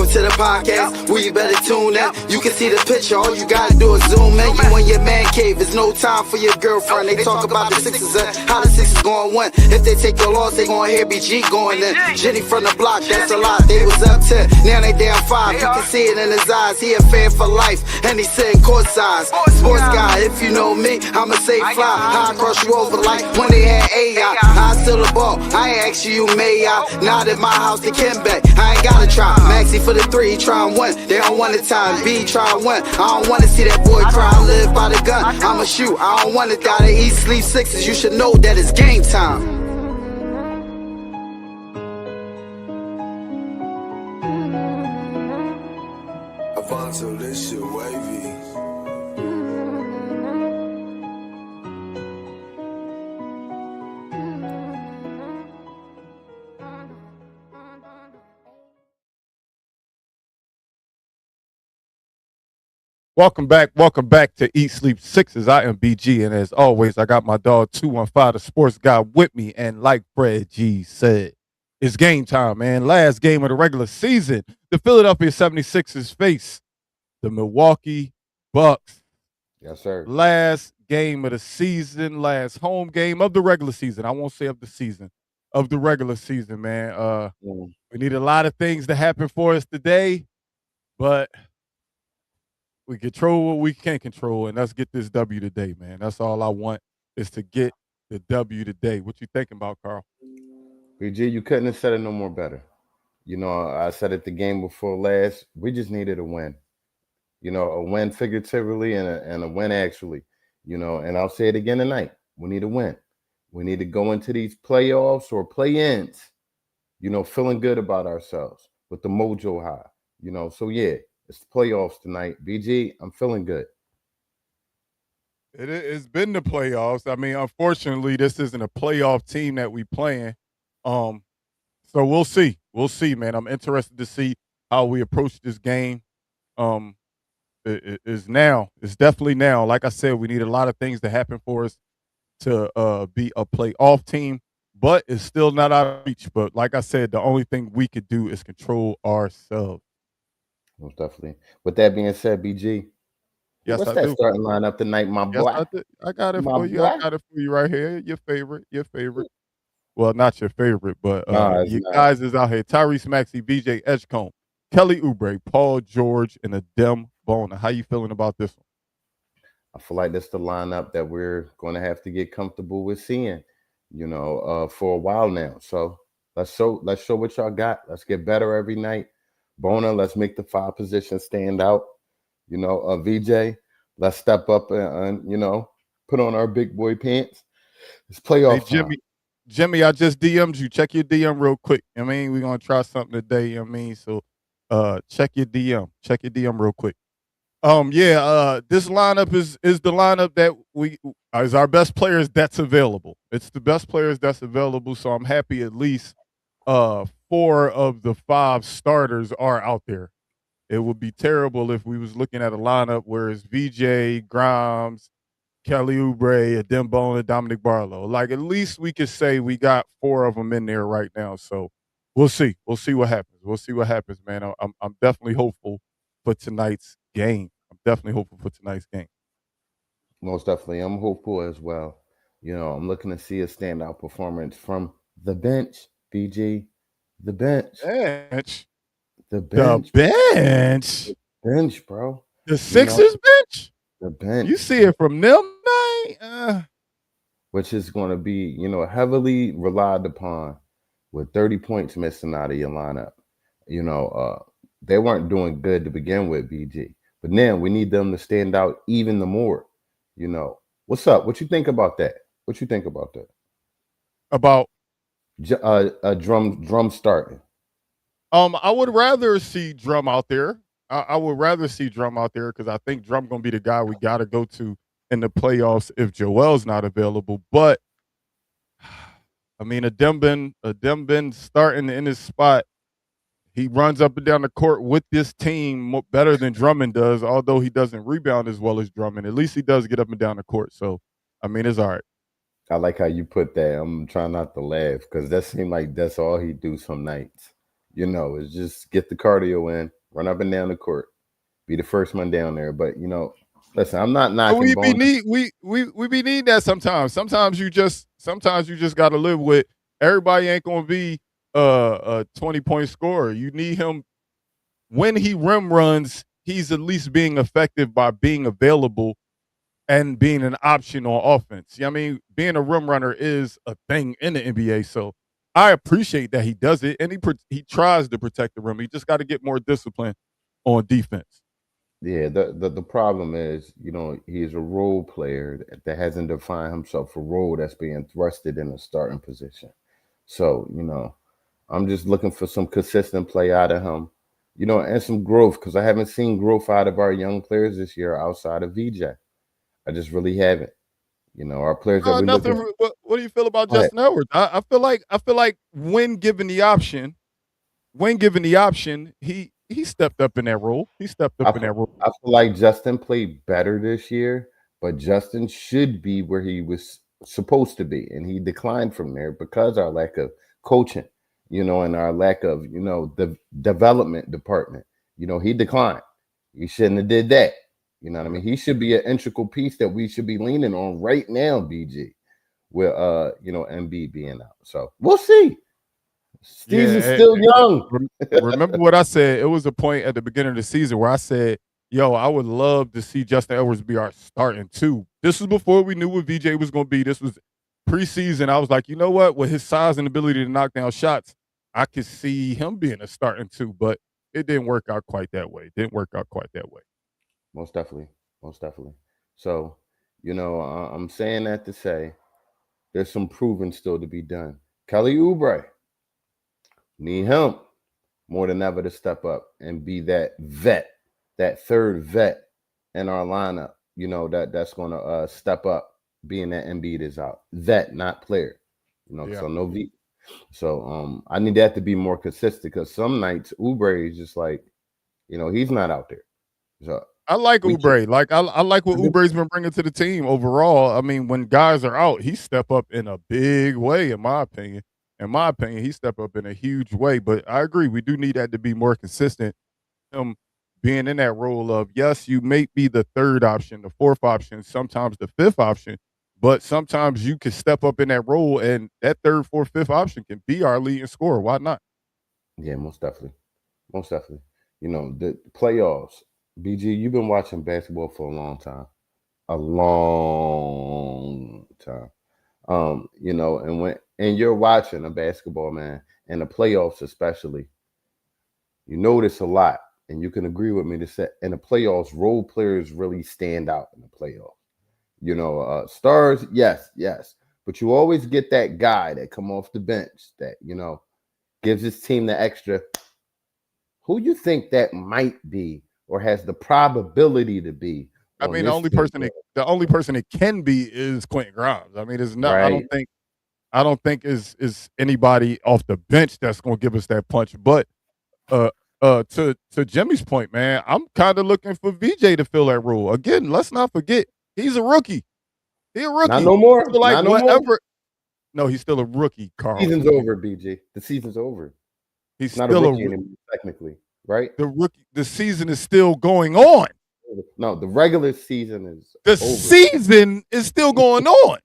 Welcome to the podcast, where you better tune in. You can see the picture, all you gotta do is zoom in. You in your man cave, it's no time for your girlfriend. They talk about the Sixers and how the Sixers gon' win. If they take your loss, they gon' hear BG going in. Jenny from the block, that's a lot. They was up 10, now they down 5. You can see it in his eyes, he a fan for life, and he sitting courtside. Sports guy, if you know me, I'ma say fly. I cross you over like when they had AI. I still a ball, I ain't ask you, may I? Not at my house, the Kimbe, I ain't gotta try. Maxi for the 3, he try and win. They don't want the time, B try and win. I don't wanna see that boy cry, I live by the gun. I'ma shoot, I don't wanna die. They eat, sleep Sixers, you should know that it's game time. Alfonso, this shit wavy. Welcome back to Eat Sleep Sixes. I am BG, and as always, I got my dog 215, the sports guy, with me. And like Fred G said, it's game time, man. Last game of the regular season. The Philadelphia 76ers face the Milwaukee Bucks. Yes, sir. Last game of the season, last home game of the regular season. I won't say of the season, of the regular season, man. We need a lot of things to happen for us today, but we control what we can control, and let's get this W today, man. That's all I want, is to get the W today. What you thinking about, Carl? BG, you couldn't have said it no more better. You know, I said it the game before last. We just needed a win. You know, a win figuratively and a win actually. You know, and I'll say it again tonight. We need a win. We need to go into these playoffs or play-ins, you know, feeling good about ourselves with the mojo high. You know, so yeah. It's the playoffs tonight. BG, I'm feeling good. It's been the playoffs. I mean, unfortunately, this isn't a playoff team that we playing. So we'll see. We'll see, man. I'm interested to see how we approach this game. It's now. It's definitely now. Like I said, we need a lot of things to happen for us to be a playoff team, but it's still not out of reach. But like I said, the only thing we could do is control ourselves. Most definitely. With that being said, BG, yes, what's I that do. starting lineup tonight, my boy? Yes, I got it My for you. boy? I got it for you right here. Your favorite. Well, not your favorite, but It's you not. guys is out here. Tyrese Maxey, BJ Edgecombe, Kelly Oubre, Paul George, and Adem Bona. How you feeling about this one? I feel like that's the lineup that we're going to have to get comfortable with seeing, you know, for a while now. So let's show what y'all got. Let's get better every night. Bona, let's make the 5 positions stand out. You know, VJ, let's step up and you know, put on our big boy pants. It's playoff time. Jimmy, I just DM'd you. Check your DM real quick. I mean, we're gonna try something today. I mean, so check your DM. Check your DM real quick. This lineup is the lineup that we is our best players that's available. It's the best players that's available. So I'm happy at least 4 of the 5 starters are out there. It would be terrible if we was looking at a lineup where it's VJ, Grimes, Kelly Oubre, Adem Bona, Dominic Barlow. Like, at least we could say we got 4 of them in there right now. So we'll see. We'll see what happens. We'll see what happens, man. I'm definitely hopeful for tonight's game. Most definitely. I'm hopeful as well. You know, I'm looking to see a standout performance from the bench, BG. The bench. The bench, bro. The Sixers bench? The bench. You see it from them, man? Which is going to be, you know, heavily relied upon with 30 points missing out of your lineup. You know, they weren't doing good to begin with, BG. But now we need them to stand out even the more. You know, what's up? What you think about that? About Drum starting. I would rather see Drum out there. I would rather see Drum out there because I think Drum gonna be the guy we gotta go to in the playoffs if Joel's not available. But I mean, Adem been starting in his spot. He runs up and down the court with this team better than Drummond does, although he doesn't rebound as well as Drummond. At least he does get up and down the court. So, I mean, it's all right. I like how you put that. I'm trying not to laugh because that seemed like that's all he do some nights. You know, it's just get the cardio in, run up and down the court, be the first one down there. But listen, I'm not But knocking we be Bones. we need that sometimes. Sometimes you just got to live with everybody ain't gonna be a 20-point scorer. You need him when he rim runs. He's at least being effective by being available and being an option on offense. I mean, being a rim runner is a thing in the NBA. So I appreciate that he does it, and he tries to protect the rim. He just got to get more discipline on defense. Yeah, the problem is, he's a role player that hasn't defined himself a role that's being thrusted in a starting position. So, I'm just looking for some consistent play out of him, and some growth, because I haven't seen growth out of our young players this year outside of VJ. I just really haven't. Our players that we look Nothing. at. What do you feel about Go ahead. Justin Edwards? I feel like when given the option, he stepped up in that role. He stepped up in that role. I feel like Justin played better this year, but Justin should be where he was supposed to be, and he declined from there because our lack of coaching, and our lack of, the development department. He declined. He shouldn't have did that. You know what I mean? He should be an integral piece that we should be leaning on right now, BG, with Embiid being out. So we'll see. Season's still young. Remember what I said? It was a point at the beginning of the season where I said, yo, I would love to see Justin Edwards be our starting two. This was before we knew what VJ was going to be. This was preseason. I was like, you know what? With his size and ability to knock down shots, I could see him being a starting two, but it didn't work out quite that way. Most definitely. So, I'm saying that to say there's some proving still to be done. Kelly Oubre, need him more than ever to step up and be that vet, that third vet in our lineup, that's going to step up, being that Embiid is out. Vet, not player, so no V. So I need that to be more consistent, because some nights Oubre is just like, he's not out there. So I like Oubre. I like what Oubre's been bringing to the team overall. I mean, when guys are out, he step up in a big way, in my opinion. He stepped up in a huge way. But I agree, we do need that to be more consistent. Him being in that role of, yes, you may be the third option, the fourth option, sometimes the fifth option, but sometimes you can step up in that role, and that third, fourth, fifth option can be our leading scorer. Why not? Yeah, most definitely. The playoffs. BG, you've been watching basketball for a long time. And you're watching a basketball, man, and the playoffs especially, you notice a lot, and you can agree with me to say in the playoffs, role players really stand out in the playoffs. Stars, yes, but you always get that guy that come off the bench that, gives his team the extra. Who you think that might be, or has the probability to be? I mean, the only person it can be is Quentin Grimes. I mean, it's not. Right. I don't think is anybody off the bench that's going to give us that punch. But to Jimmy's point, man, I'm kind of looking for VJ to fill that role again. Let's not forget, he's a rookie. He's a rookie. Not no more. Like not no whatever. more. No, he's still a rookie, Carl. Season's over, BG. The season's over. He's not still a rookie anymore, technically, right? The season is still going on. No, the regular season is The over. season is still going on.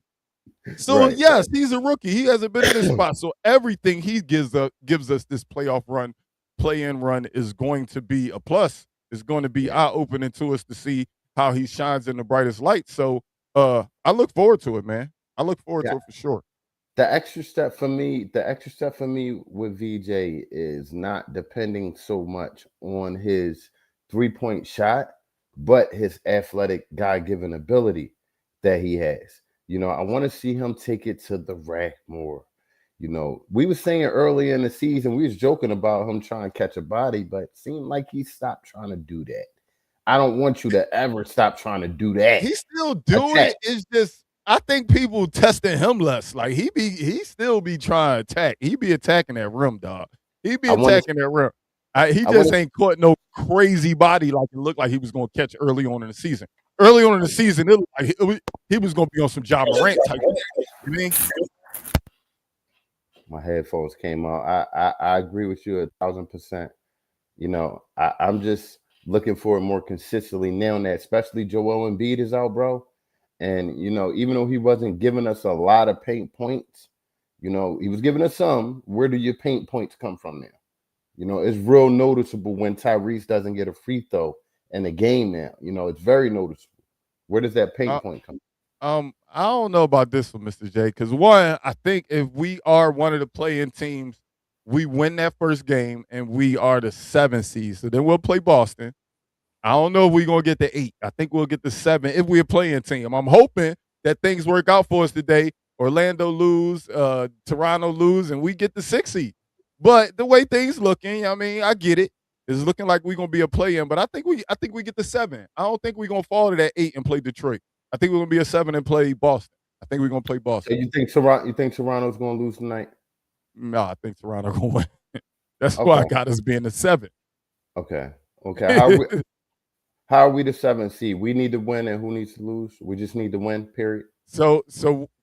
So Right, yes, he's a rookie. He hasn't been in this spot. So everything he gives us this playoff run, play-in run is going to be a plus. It's going to be eye-opening to us to see how he shines in the brightest light. So I look forward to it, man. I look forward to it for sure. The extra step for me with VJ is not depending so much on his three-point shot, but his athletic God-given ability that he has. I want to see him take it to the rack more. We were saying early in the season, we was joking about him trying to catch a body, but it seemed like he stopped trying to do that. I don't want you to ever stop trying to do that. He's still doing it. It's just, I think people testing him less. Like he still be trying to attack. He be attacking that rim, dog. He be attacking that rim. He just ain't caught no crazy body like it looked like he was going to catch early on in the season. Early on in the season, it looked like he was going to be on some Ja Morant type. You mean? My headphones came out. I agree with you 1,000%. You know, I'm just looking for it more consistently now that especially Joel Embiid is out, bro. And you know, even though he wasn't giving us a lot of paint points, you know, he was giving us some. Where do your paint points come from now? You know, it's real noticeable when Tyrese doesn't get a free throw in the game now. You know, it's very noticeable. Where does that paint Uh, point come? I don't know about this one, Mr. J, because one, I think if we are one of the play-in teams, we win that first game and we are the 7th seed. So then we'll play Boston. I don't know if we're gonna get the 8. I think we'll get the 7 if we're a playing team. I'm hoping that things work out for us today. Orlando lose, Toronto lose, and we get the 6 seed. But the way things looking, I mean, I get it. It's looking like we're gonna be a play-in, but I think we get the 7. I don't think we're gonna fall to that 8 and play Detroit. I think we're gonna be a 7 and play Boston. I think we're gonna play So Boston. you think Toronto's gonna lose tonight? No, I think Toronto gonna win. That's why I Okay. got us being the 7. Okay. How are we the 7th seed? We need to win, and who needs to lose? We just need to win, period. So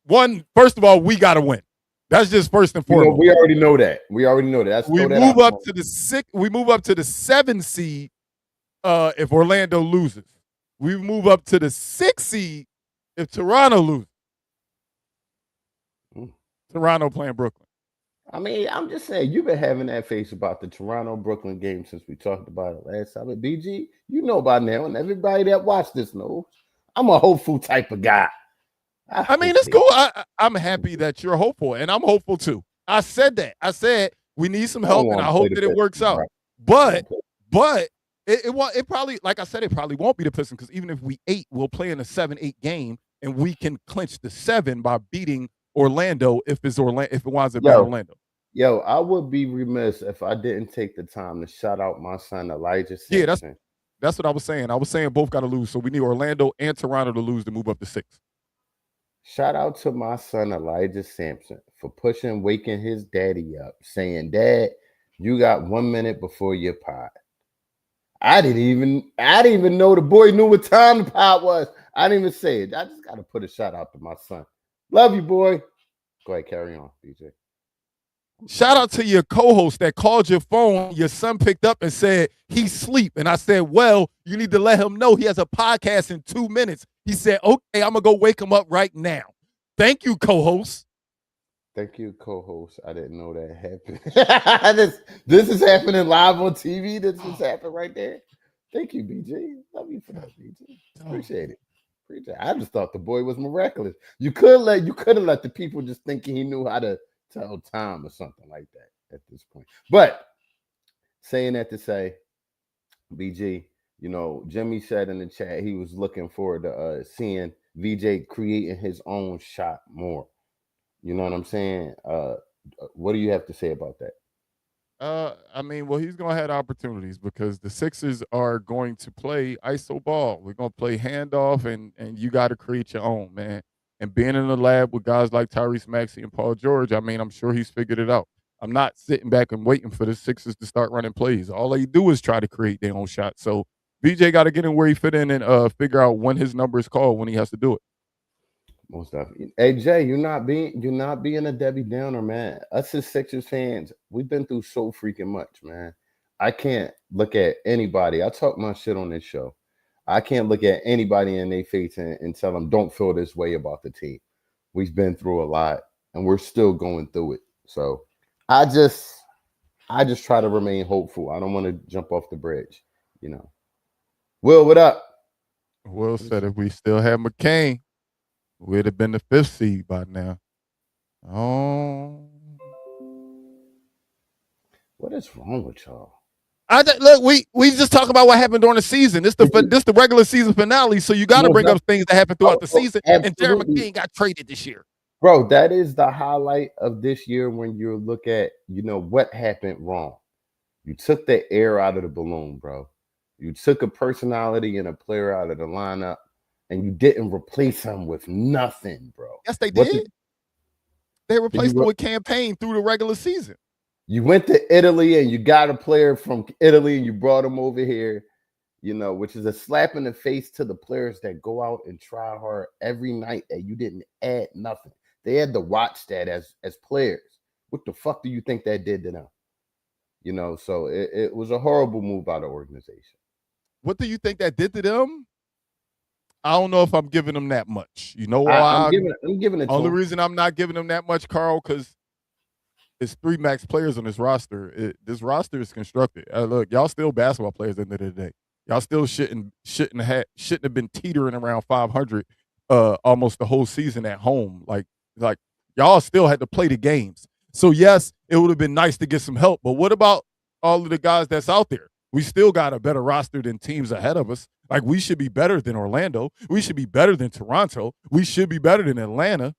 one, first of all, we gotta win. That's just first and You know, foremost. we already know that. Let's We throw that move out. up to the 6. We move up to the 7th seed if Orlando loses. We move up to the 6th seed if Toronto loses. Toronto playing Brooklyn. I mean, I'm just saying, you've been having that face about the Toronto Brooklyn game since we talked about it last time. BG, you know by now, and everybody that watched this knows, I'm a hopeful type of guy. I mean, it's cool. I'm happy that you're hopeful, and I'm hopeful too. I said that. I said we need some help, and I hope that it works out. But it probably, like I said, it probably won't be the Pistons because even if we 8, we'll play in a 7-8 game, and we can clinch the 7 by beating Orlando if it winds up at Orlando. Yo, I would be remiss if I didn't take the time to shout out my son Elijah Sampson. Yeah, that's what I was saying. I was saying both got to lose, so we need Orlando and Toronto to lose to move up to 6. Shout out to my son Elijah Sampson for waking his daddy up, saying, "Dad, you got 1 minute before your pod." I didn't even know the boy knew what time the pod was. I didn't even say it. I just got to put a shout out to my son. Love you, boy. Go ahead, carry on, DJ. Shout out to your co-host that called your phone. Your son picked up and said he's asleep. And I said, well, you need to let him know he has a podcast in 2 minutes. He said, okay, I'm going to go wake him up right now. Thank you, co-host. Thank you, co-host. I didn't know that happened. this is happening live on TV. This is happening right there. Thank you, BJ. Love you for that, BJ. Appreciate it. I just thought the boy was miraculous. You couldn't let the people just thinking he knew how to tell time or something like that at this point. But saying that to say, BG, you know, Jimmy said in the chat he was looking forward to seeing VJ creating his own shot more. You know what I'm saying? What do you have to say about that? I mean, well, he's going to have opportunities because the Sixers are going to play iso ball. We're going to play handoff, and you got to create your own, man. And being in the lab with guys like Tyrese Maxey and Paul George, I mean, I'm sure he's figured it out. I'm not sitting back and waiting for the Sixers to start running plays. All they do is try to create their own shot. So VJ got to get in where he fit in and figure out when his number is called, when he has to do it. Most definitely. Hey Jay, you're not being a Debbie Downer, man. Us as Sixers fans, we've been through so freaking much, man. I can't look at anybody. I talk my shit on this show. I can't look at anybody in their face and tell them don't feel this way about the team. We've been through a lot and we're still going through it. So I just try to remain hopeful. I don't want to jump off the bridge, you know. Will, what up? Will said if we still had McCain, we'd have been the 5th seed by now. Oh. What is wrong with y'all? Look, we just talk about what happened during the season. This the regular season finale, so you got to bring up things that happened throughout the season. Absolutely. And Jared McCain got traded this year. Bro, that is the highlight of this year when you look at, you know, what happened wrong. You took the air out of the balloon, bro. You took a personality and a player out of the lineup, and you didn't replace him with nothing, bro. Yes, they did. They replaced him with campaign through the regular season. You went to Italy and you got a player from Italy and you brought him over here, you know, which is a slap in the face to the players that go out and try hard every night and you didn't add nothing. They had to watch that as players. What the fuck do you think that did to them? You know, so it was a horrible move by the organization. What do you think that did to them? I don't know if I'm giving them that much. You know why? I'm giving it to Only them. reason I'm not giving them that much, Carl, because it's 3 max players on this roster. This roster is constructed. Look, y'all still basketball players at the end of the day. Y'all still shouldn't have been teetering around 500 almost the whole season at home. Like y'all still had to play the games. So yes, it would have been nice to get some help. But what about all of the guys that's out there? We still got a better roster than teams ahead of us. Like, we should be better than Orlando. We should be better than Toronto. We should be better than Atlanta.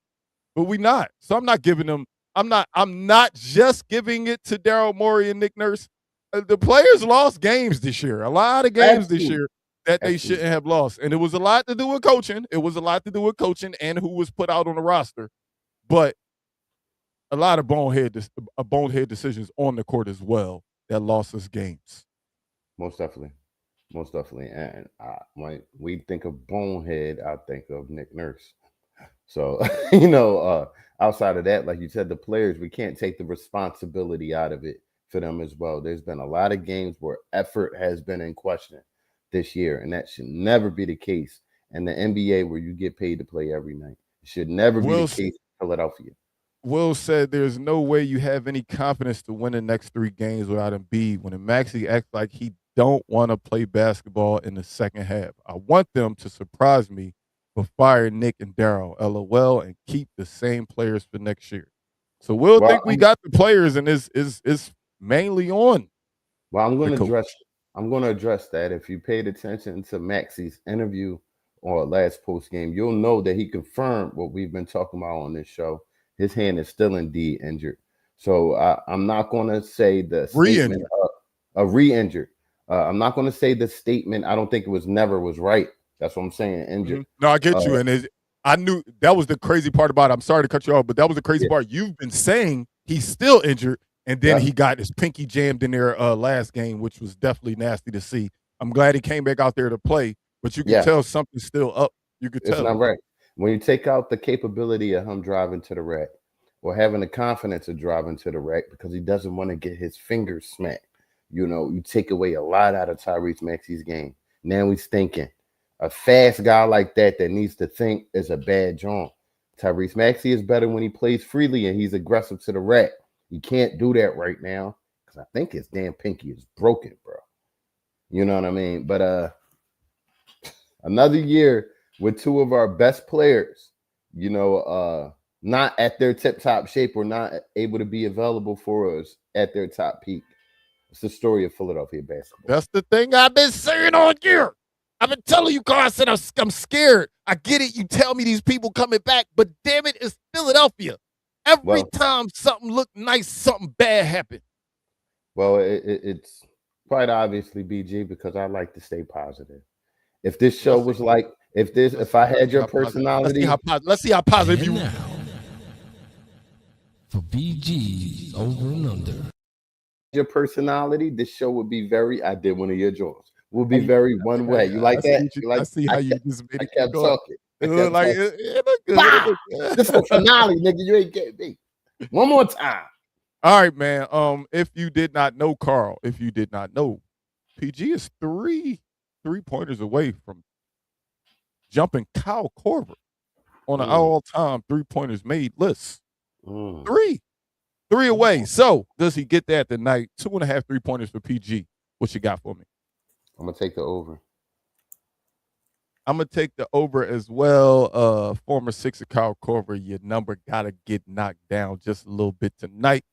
But we not. So I'm not giving them. I'm not just giving it to Daryl Morey and Nick Nurse. The players lost games this year. A lot of games this year that they shouldn't have lost. And it was a lot to do with coaching. It was a lot to do with coaching and who was put out on the roster. But a lot of bonehead decisions on the court as well that lost us games. Most definitely. And when we think of bonehead, I think of Nick Nurse. So, outside of that, like you said, the players, we can't take the responsibility out of it for them as well. There's been a lot of games where effort has been in question this year, and that should never be the case in the NBA, where you get paid to play every night. It should never be the case in Philadelphia. Will said there's no way you have any confidence to win the next 3 games without Embiid when Maxey acts like he don't want to play basketball in the second half. I want them to surprise me, but fire Nick and Daryl, LOL, and keep the same players for next year. So we'll think we got the players, and it's mainly on. Well, I'm going to address that. If you paid attention to Maxey's interview or last post game, you'll know that he confirmed what we've been talking about on this show. His hand is still indeed injured. So I'm not going to say the statement re-injured. I'm not going to say the statement. I don't think it was right. That's what I'm saying. Injured. Mm-hmm. No, I get you. And I knew that was the crazy part about it. I'm sorry to cut you off, but that was the crazy part. You've been saying he's still injured, and then he got his pinky jammed in there last game, which was definitely nasty to see. I'm glad he came back out there to play, but you can tell something's still up. You could tell. It's not right. When you take out the capability of him driving to the rack or having the confidence of driving to the rack because he doesn't want to get his fingers smacked, you take away a lot out of Tyrese Maxey's game. Now he's thinking. A fast guy like that needs to think is a bad joint. Tyrese Maxey is better when he plays freely and he's aggressive to the rack. He can't do that right now because I think his damn pinky is broken, bro. You know what I mean? But another year with 2 of our best players, not at their tip-top shape or not able to be available for us at their top peak. It's the story of Philadelphia basketball. That's the thing I've been saying all year. I've been telling you, Carl, I said I'm scared. I get it. You tell me these people coming back, but damn it, it's Philadelphia. Every time something looked nice, something bad happened. Well, it's quite obviously, BG, because I like to stay positive. If this show was like, if I had your personality, let's see how positive you. Now, for BG's Over and Under. Your personality, this show would be very. I did one of your joints. Will be very one way. You like that? I see how you just made it. I kept talking. It looked like it looked good. This is finale, nigga. You ain't getting me. One more time. All right, man. If you did not know, Carl, PG is 3 3-pointers away from jumping Kyle Korver on an all-time 3-pointers made list. 3 away. So does he get that tonight? 2.5 3-pointers for PG. What you got for me? I'm gonna take the over. I'm gonna take the over as well. Former Sixer Kyle Korver, your number gotta get knocked down just a little bit tonight,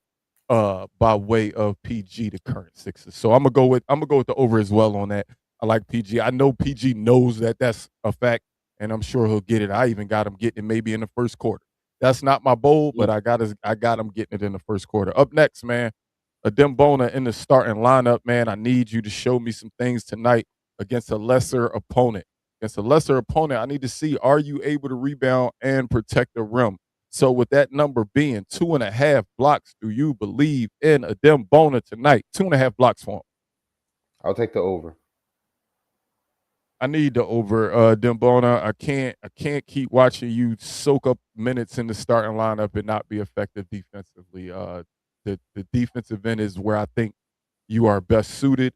by way of PG, the current Sixers. So I'm gonna go with the over as well on that. I like PG. I know PG knows that that's a fact, and I'm sure he'll get it. I even got him getting it maybe in the first quarter. That's not my bold, but I got him getting it in the first quarter. Up next, man. Adem Bona in the starting lineup, man. I need you to show me some things tonight against a lesser opponent. I need to see, are you able to rebound and protect the rim? So with that number being 2.5 blocks, do you believe in Adem Bona tonight? 2.5 blocks for him. I'll take the over. I need the over, Dembona. I can't keep watching you soak up minutes in the starting lineup and not be effective defensively. The defensive end is where I think you are best suited.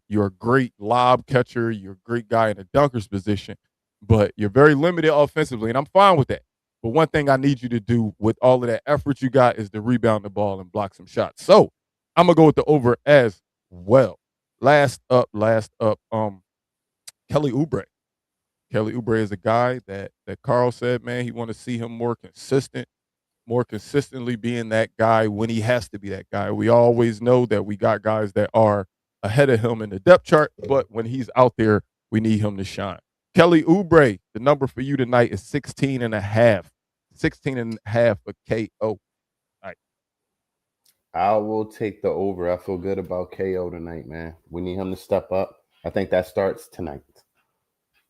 You're a great lob catcher. You're a great guy in the dunker's position, but you're very limited offensively, and I'm fine with that. But one thing I need you to do with all of that effort you got is to rebound the ball and block some shots. So I'm gonna go with the over as well. Last up. Kelly Oubre. Kelly Oubre is a guy that Carl said, man, he want to see him more consistently being that guy when he has to be that guy. We always know that we got guys that are ahead of him in the depth chart, but when he's out there, we need him to shine. Kelly Oubre, the number for you tonight is 16 and a half. 16 and a half for KO. I will take the over. I feel good about KO tonight, man. We need him to step up. I think that starts tonight.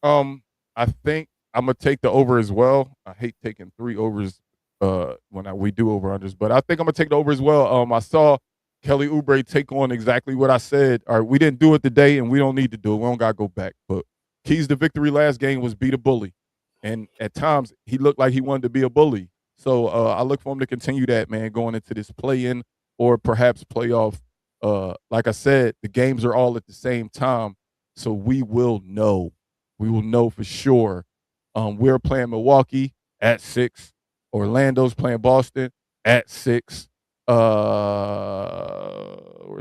I think I'm gonna take the over as well. I hate taking 3 overs when we do over unders, but I think I'm gonna take the over as well. I saw Kelly Oubre take on exactly what I said. All right, we didn't do it today, and we don't need to do it. We don't gotta go back. But keys to victory last game was beat a bully, and at times he looked like he wanted to be a bully. So I look for him to continue that, man, going into this play-in or perhaps playoff. Like I said, the games are all at the same time, so we will know. We will know for sure. We're playing Milwaukee at 6. Orlando's playing Boston at 6. Where's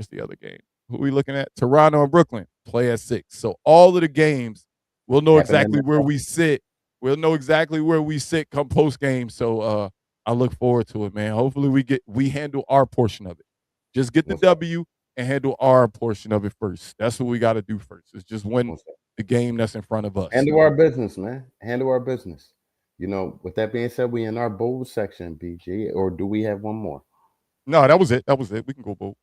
the other game? Who are we looking at? Toronto and Brooklyn play at 6. So all of the games, we'll know exactly where we sit. We'll know exactly where we sit come post game. So I look forward to it, man. Hopefully we handle our portion of it. Just get the W and handle our portion of it first. That's what we got to do first. It's just win the game that's in front of us. Handle our business, man. Handle our business. You know, with that being said, we in our bold section, BG, or do we have one more? No, that was it. We can go bold.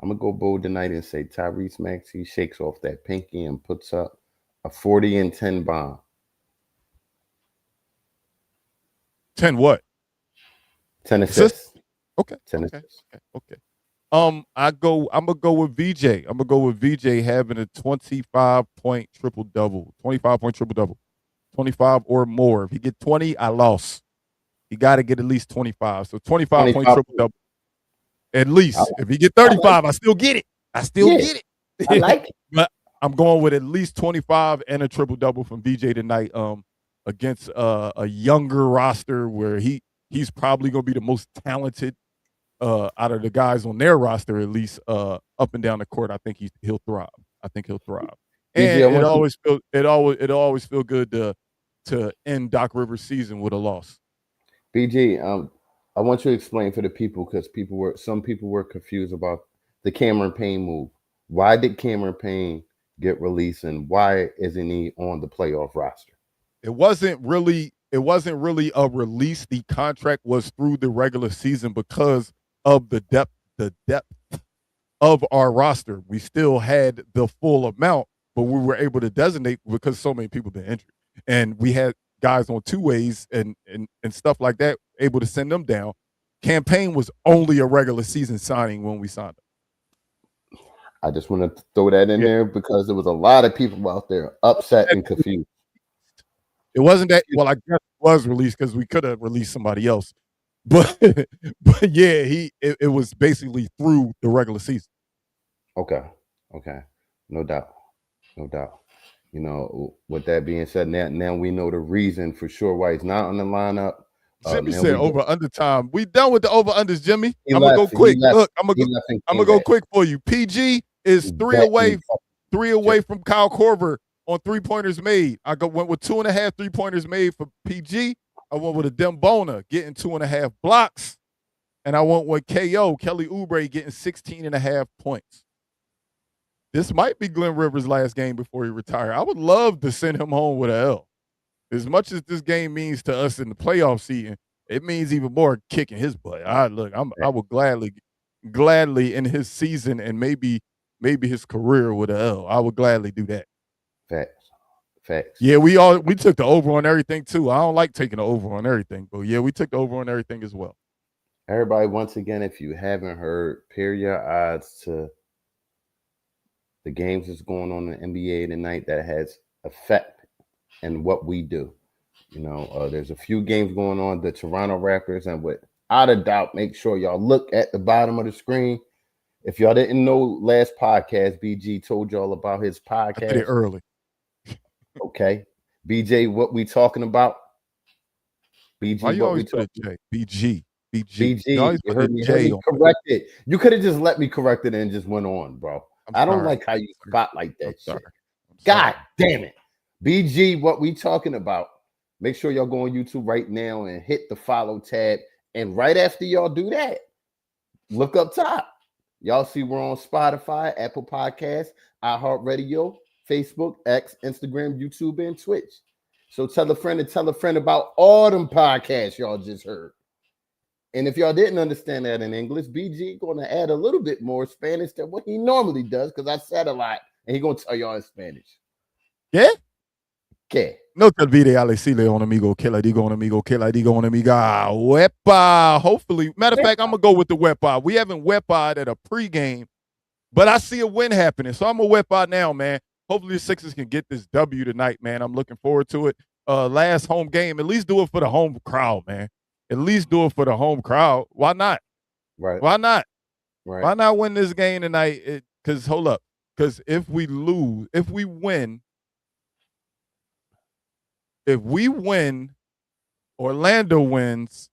I'm going to go bold tonight and say Tyrese Maxey shakes off that pinky and puts up a 40-10 bomb. 10 what? 10 assists. Okay. 10 okay. assists. Okay. I'm gonna go with VJ. I'm gonna go with VJ having a 25-point triple-double. 25-point triple-double. 25 or more. If he get 20, I lost. He got to get at least 25. So 25-point triple-double. At least. If he get 35, I still get it. Get it. I like it. But I'm going with at least 25 and a triple-double from VJ tonight against a younger roster where he's probably going to be the most talented out of the guys on their roster, at least up and down the court. I think he'll thrive. And it always feel good to end Doc Rivers' season with a loss. BG, I want you to explain for the people because some people were confused about the Cameron Payne move. Why did Cameron Payne get released, and why isn't he on the playoff roster? It wasn't really a release. The contract was through the regular season because of the depth of our roster. We still had the full amount, but we were able to designate because so many people been injured, and we had guys on 2-ways and stuff like that, able to send them down. Cam Payne was only a regular season signing when we signed him. I just want to throw that in there because there was a lot of people out there upset and confused. It wasn't that, well, I guess it was released because we could have released somebody else. But yeah, it was basically through the regular season. Okay. No doubt. You know, with that being said, now we know the reason for sure why he's not on the lineup. Jimmy said over under time. We done with the over unders, Jimmy. I'm gonna go quick. Look, I'm gonna go quick for you. PG is three away from Kyle Korver on 3-pointers made. Went with 2.5 3-pointers made for PG. I went with a Dembona getting 2.5 blocks, and I went with KO Kelly Oubre getting 16.5 points. This might be Glenn Rivers' last game before he retires. I would love to send him home with an L. As much as this game means to us in the playoff season, it means even more kicking his butt. I would gladly in his season and maybe his career with an L. I would gladly do that. Facts. Yeah, we took the over on everything too. I don't like taking the over on everything, but yeah, we took the over on everything as well. Everybody, once again, if you haven't heard, pair your odds to the games that's going on in the NBA tonight that has effect in what we do. You know, there's a few games going on, the Toronto Raptors, and without a doubt, make sure y'all look at the bottom of the screen. If y'all didn't know, last podcast, BG told y'all about his podcast. I did it early. Okay. BJ, what we talking about? BG, Why you what always we put a talking J? BG. BG, You always you put a heard me J on it. correct it. You could have just let me correct it and just went on, bro. I don't sorry. like how you spotlight I'm that shit. sorry. God damn it. BG, what we talking about? Make sure y'all go on YouTube right now and hit the follow tab. And right after y'all do that, look up top. Y'all see we're on Spotify, Apple Podcasts, iHeartRadio, Facebook, X, Instagram, YouTube, and Twitch. So tell a friend about all them podcasts y'all just heard. And if y'all didn't understand that in English, BG going to add a little bit more Spanish than what he normally does because I said a lot, and he going to tell y'all in Spanish. Yeah? Okay. No te olvides, Alexile, on amigo, que la digo, on amigo, que la digo, on amiga. Wepa. Hopefully. Matter of fact, I'm going to go with the wepa. We haven't wepa at a pregame, but I see a win happening. So I'm going to wepa now, man. Hopefully the Sixers can get this W tonight, man. I'm looking forward to it. Last home game. At least do it for the home crowd, man. At least do it for the home crowd. Why not? Right. Why not? Right. Why not win this game tonight? Because, hold up. Because if we win, Orlando wins,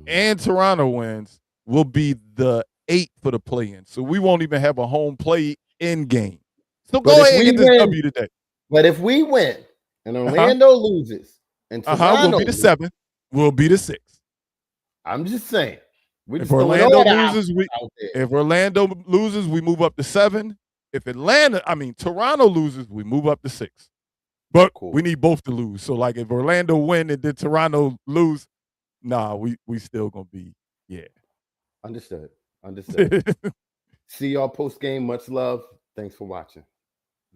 and Toronto wins, we'll be the 8 for the play-in. So we won't even have a home play-in game. So go ahead and get this W today. But if we win and Orlando loses and Toronto we'll be the 7th. We'll be the 6th. I'm just saying. If Orlando loses, we move up to 7. If Toronto loses, we move up to 6. But we need both to lose. So, like, if Orlando win and then Toronto lose, we still gonna be, yeah. Understood. See y'all post game. Much love. Thanks for watching.